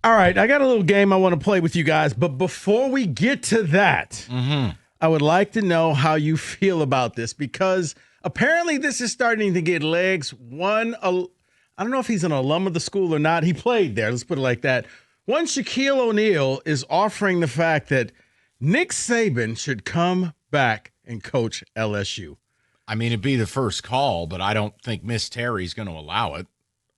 All right, I got a little game I want to play with you guys, but before we get to that, I would like to know how you feel about this because apparently this is starting to get legs. I don't know if he's an alum of the school or not. He played there. Let's put it like that. One, Shaquille O'Neal is offering the fact that Nick Saban should come back and coach LSU. I mean, it'd be the first call, but I don't think Miss Terry's going to allow it.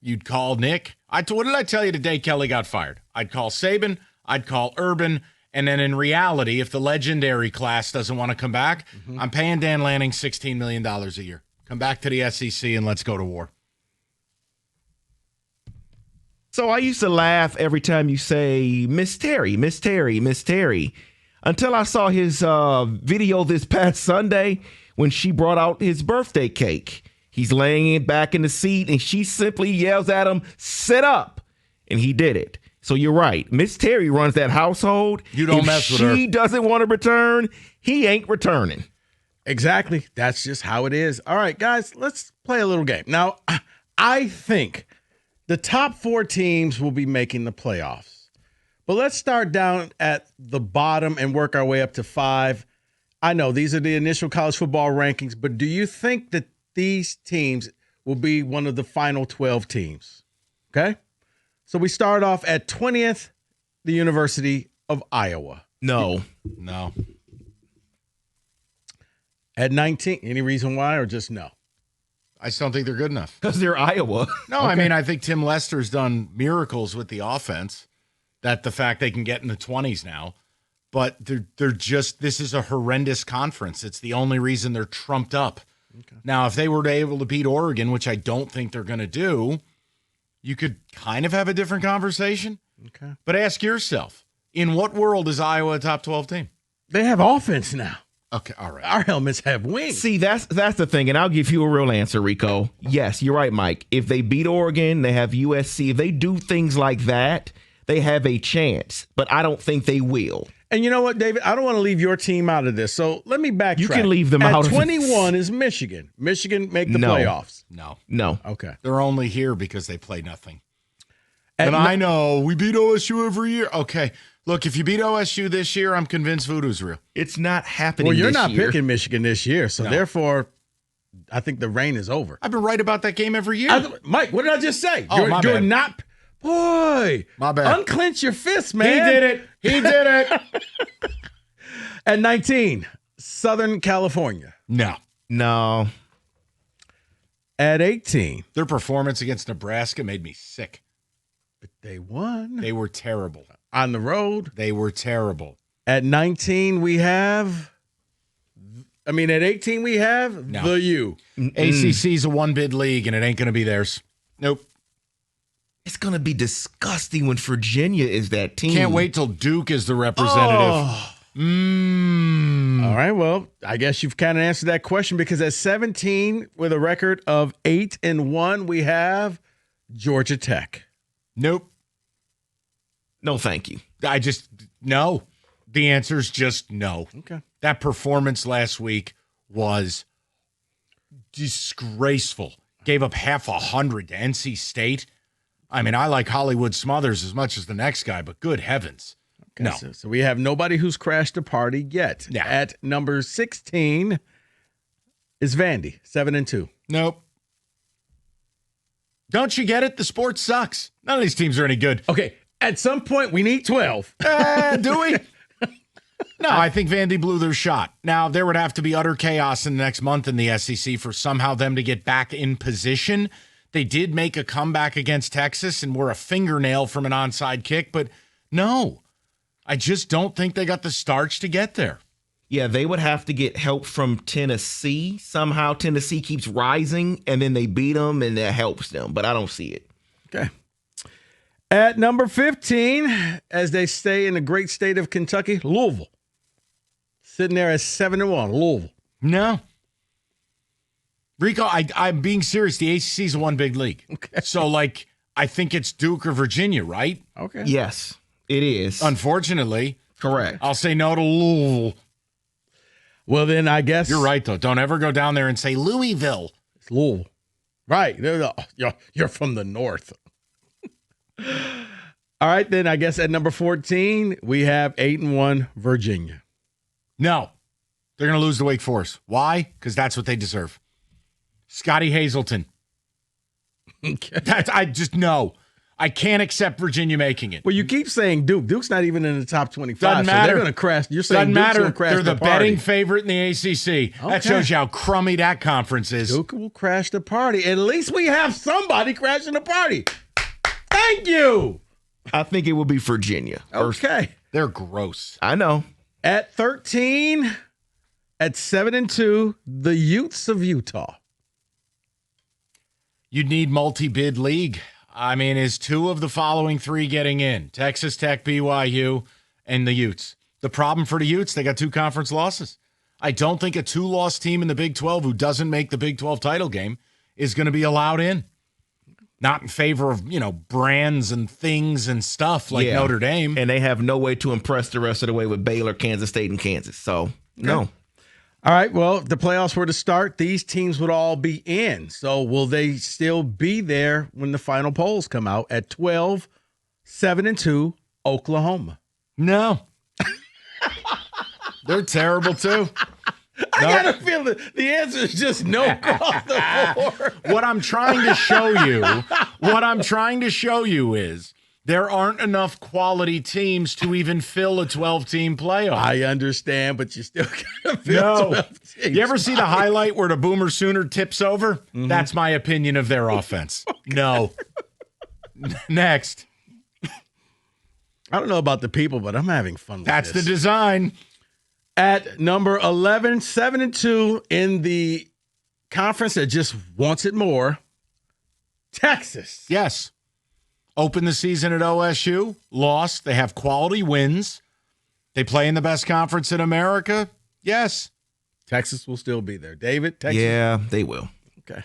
You'd call Nick. What did I tell you today Kelly got fired? I'd call Saban. I'd call Urban. And then in reality, if the legendary class doesn't want to come back, I'm paying Dan Lanning $16 million a year. Come back to the SEC and let's go to war. So I used to laugh every time you say, Miss Terry, Miss Terry, Miss Terry, until I saw his video this past Sunday when she brought out his birthday cake. He's laying it back in the seat, and she simply yells at him, sit up. And he did it. So you're right. Miss Terry runs that household. You don't mess with her. If she doesn't want to return, he ain't returning. Exactly. That's just how it is. All right, guys, let's play a little game. Now, I think the top 4 teams will be making the playoffs. But let's start down at the bottom and work our way up to 5. I know these are the initial college football rankings, but do you think that these teams will be one of the final 12 teams? Okay? So we start off at 20th, the University of Iowa. No. At 19, any reason why or just no? I just don't think they're good enough. Because they're Iowa. No, I mean, I think Tim Lester's done miracles with the offense. That the fact they can get in the 20s now. But they're just, this is a horrendous conference. It's the only reason they're trumped up. Okay. Now, if they were able to beat Oregon, which I don't think they're going to do, you could kind of have a different conversation. Okay. But ask yourself, in what world is Iowa a top 12 team? They have offense now. Okay, all right. Our helmets have wings. See, that's the thing, and I'll give you a real answer, Rico. Yes, you're right, Mike. If they beat Oregon, they have USC. If they do things like that, they have a chance. But I don't think they will. And you know what, David? I don't want to leave your team out of this, so let me backtrack. You can leave them out of this. At this. 21 is Michigan. Michigan make the playoffs. No. Okay. They're only here because they play nothing. And I know, we beat OSU every year. Okay, look, if you beat OSU this year, I'm convinced voodoo's real. It's not happening Well, you're this not year. picking Michigan this year, so therefore, I think the reign is over. I've been right about that game every year. Mike, what did I just say? Oh, my you're bad. not. Boy, my bad. Unclench your fist, man. He did it. At 19, Southern California. No. At 18. Their performance against Nebraska made me sick. But they won. They were terrible. On the road. They were terrible. At 19, we have... at 18, we have the U. ACC's a one-bid league, and it ain't going to be theirs. Nope. It's going to be disgusting when Virginia is that team. Can't wait till Duke is the representative. All right, well, I guess you've kind of answered that question because at 17, with a record of 8-1, we have Georgia Tech. Nope. No, thank you. No. The answer is just no. Okay. That performance last week was disgraceful. Gave up 100 to NC State. I mean, I like Hollywood Smothers as much as the next guy, but good heavens. Okay, No. So we have nobody who's crashed a party yet. Yeah. At number 16 is Vandy, 7-2. Nope. Don't you get it? The sport sucks. None of these teams are any good. Okay, at some point we need 12. Do we? No, I think Vandy blew their shot. Now, there would have to be utter chaos in the next month in the SEC for somehow them to get back in position. They did make a comeback against Texas and were a fingernail from an onside kick, but no, I just don't think they got the starch to get there. Yeah, they would have to get help from Tennessee. Somehow Tennessee keeps rising, and then they beat them, and that helps them. But I don't see it. Okay. At number 15, as they stay in the great state of Kentucky, Louisville. Sitting there at 7-1, Louisville. No. Rico, I'm being serious. The ACC is one big league. Okay. So, I think it's Duke or Virginia, right? Okay. Yes, it is. Unfortunately. Correct. I'll say no to Louisville. Well, then I guess. You're right, though. Don't ever go down there and say Louisville. It's Louisville. Right. You're from the north. All right, then I guess at number 14, we have 8-1 Virginia. No, they're going to lose to Wake Forest. Why? Because that's what they deserve. Scotty Hazelton. Okay. I just no. I can't accept Virginia making it. Well, you keep saying Duke. Duke's not even in the top 25. Doesn't so matter. They're going to crash. You're saying Doesn't Duke's matter. going to crash They're the party. betting favorite in the ACC. Okay. That shows you how crummy that conference is. Duke will crash the party. At least we have somebody crashing the party. Thank you. I think it will be Virginia. Okay. They're gross. I know. At 13, at 7-2, the Utes of Utah. You need multi-bid league. I mean, is 2 of the following 3 getting in? Texas Tech, BYU, and the Utes. The problem for the Utes, they got 2 conference losses. I don't think a 2-loss team in the Big 12 who doesn't make the Big 12 title game is going to be allowed in. Not in favor of, brands and things and stuff like Notre Dame. And they have no way to impress the rest of the way with Baylor, Kansas State, and Kansas. So, no. All right, well, if the playoffs were to start, these teams would all be in. So will they still be there when the final polls come out at 12, 7-2, Oklahoma? No. They're terrible, too. I got a feeling the answer is just no across the board. What I'm trying to show you is there aren't enough quality teams to even fill a 12-team playoff. I understand, but you still got to fill 12 teams. You ever see the highlight where the Boomer Sooner tips over? Mm-hmm. That's my opinion of their offense. Okay. No. Next. I don't know about the people, but I'm having fun with That's this. the design. At number 11, 7-2 in the conference that just wants it more, Texas. Yes. Opened the season at OSU, lost. They have quality wins. They play in the best conference in America. Yes. Texas will still be there. David, Texas? Yeah, they will. Okay.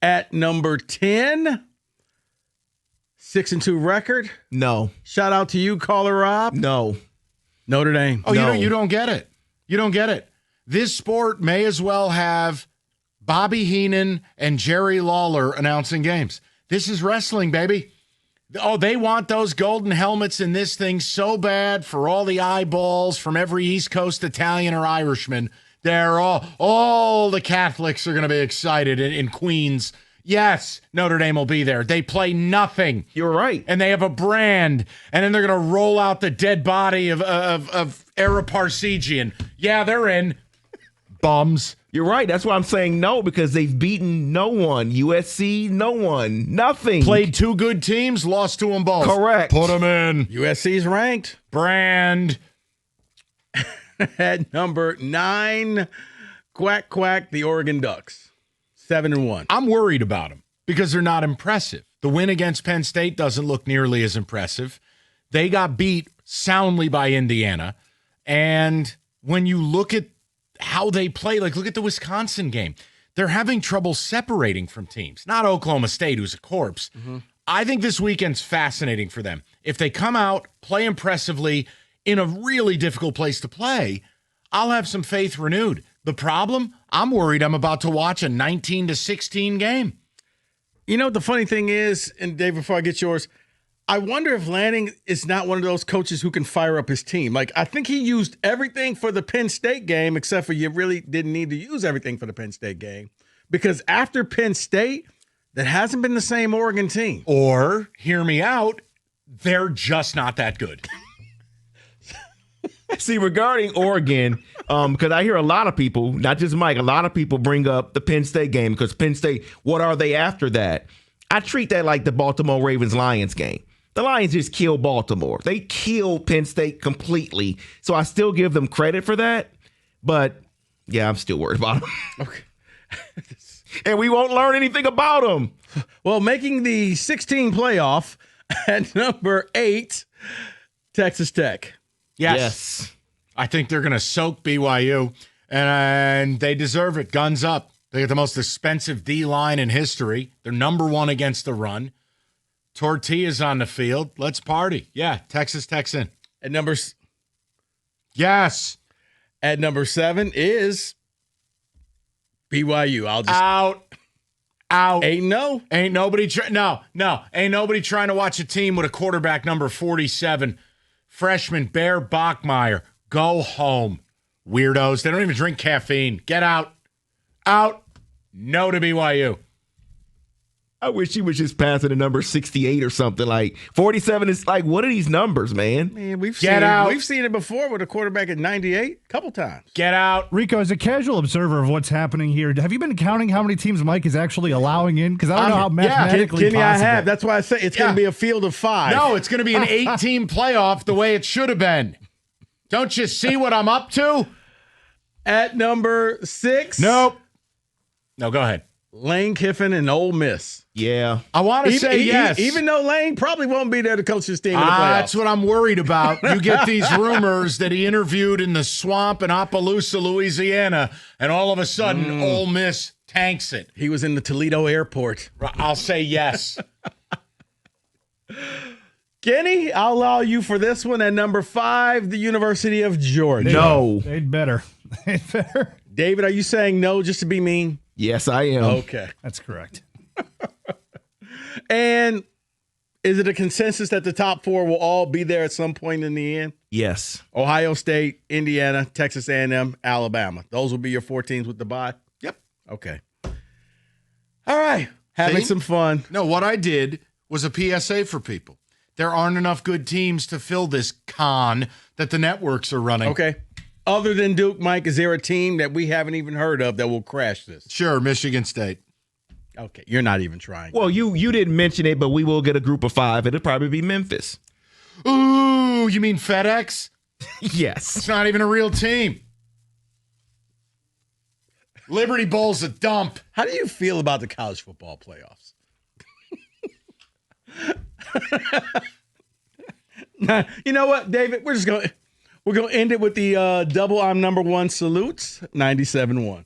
At number 10, 6-2 record. No. Shout out to you, caller Rob. No. Notre Dame. Oh, No. You don't get it. You don't get it. This sport may as well have Bobby Heenan and Jerry Lawler announcing games. This is wrestling, baby. Oh, they want those golden helmets in this thing so bad for all the eyeballs from every East Coast Italian or Irishman. They're all the Catholics are going to be excited in Queens. Yes, Notre Dame will be there. They play nothing. You're right. And they have a brand. And then they're going to roll out the dead body of Era Parsegian. Yeah, they're in. Bums. You're right. That's why I'm saying no, because they've beaten no one. USC, no one. Nothing. Played 2 good teams, lost to them both. Correct. Put them in. USC's ranked. Brand. At number 9, quack, quack, the Oregon Ducks. 7-1. I'm worried about them because they're not impressive. The win against Penn State doesn't look nearly as impressive. They got beat soundly by Indiana. And when you look at how they play, like look at the Wisconsin game, they're having trouble separating from teams. Not Oklahoma State, who's a corpse. Mm-hmm. I think this weekend's fascinating for them. If they come out, play impressively in a really difficult place to play, I'll have some faith renewed. The problem, I'm worried I'm about to watch a 19-16 game. You know, the funny thing is, and Dave, before I get yours, I wonder if Lanning is not one of those coaches who can fire up his team. Like, I think he used everything for the Penn State game, except for you really didn't need to use everything for the Penn State game. Because after Penn State, that hasn't been the same Oregon team. Or, hear me out, they're just not that good. See, regarding Oregon, because I hear a lot of people, not just Mike, a lot of people bring up the Penn State game because Penn State, what are they after that? I treat that like the Baltimore Ravens-Lions game. The Lions just killed Baltimore. They killed Penn State completely. So I still give them credit for that. But, yeah, I'm still worried about them. Okay. And we won't learn anything about them. Well, making the 16 playoff at number 8, Texas Tech. Yes. I think they're going to soak BYU, and they deserve it. Guns up. They got the most expensive D-line in history. They're number 1 against the run. Tortillas on the field. Let's party. Yeah, Texas Tech's in. At number Yes. At number 7 is BYU. Out. Out. Ain't no. Ain't nobody Ain't nobody trying to watch a team with a quarterback number 47. Freshman Bear Bachmeier. Go home. Weirdos. They don't even drink caffeine. Get out. Out. No to BYU. I wish he was just passing the number 68 or something. Like 47 is like, what are these numbers, man? Man, we've Get out. We've seen it before with a quarterback at 98 a couple times. Get out. Rico, as a casual observer of what's happening here, have you been counting how many teams Mike is actually allowing in? Because I don't know how mathematically Kenny, I possible. have. That's why I say it's going to be a field of 5. No, it's going to be an 8-team playoff the way it should have been. Don't you see what I'm up to? At number 6. Nope. No, go ahead. Lane Kiffin and Ole Miss. Yeah. I want to say yes. Even though Lane probably won't be there to coach his team in the playoffs. That's what I'm worried about. You get these rumors that he interviewed in the swamp in Opelousas, Louisiana, and all of a sudden Ole Miss tanks it. He was in the Toledo airport. I'll say yes. Kenny, I'll allow you for this one. At number 5, the University of Georgia. No. They'd better. They'd better. David, are you saying no just to be mean? Yes, I am. Okay. That's correct. And is it a consensus that the top 4 will all be there at some point in the end? Yes. Ohio State, Indiana, Texas A&M, Alabama. Those will be your 4 teams with the bye? Yep. Okay. All right. Having some fun. No, what I did was a PSA for people. There aren't enough good teams to fill this con that the networks are running. Okay. Other than Duke, Mike, is there a team that we haven't even heard of that will crash this? Sure, Michigan State. Okay. You're not even trying. Well, you didn't mention it, but we will get a group of 5. It'll probably be Memphis. Ooh, you mean FedEx? Yes. It's not even a real team. Liberty Bowl's a dump. How do you feel about the college football playoffs? You know what, David? We're going to end it with the double I'm number 1 salutes, 97-1.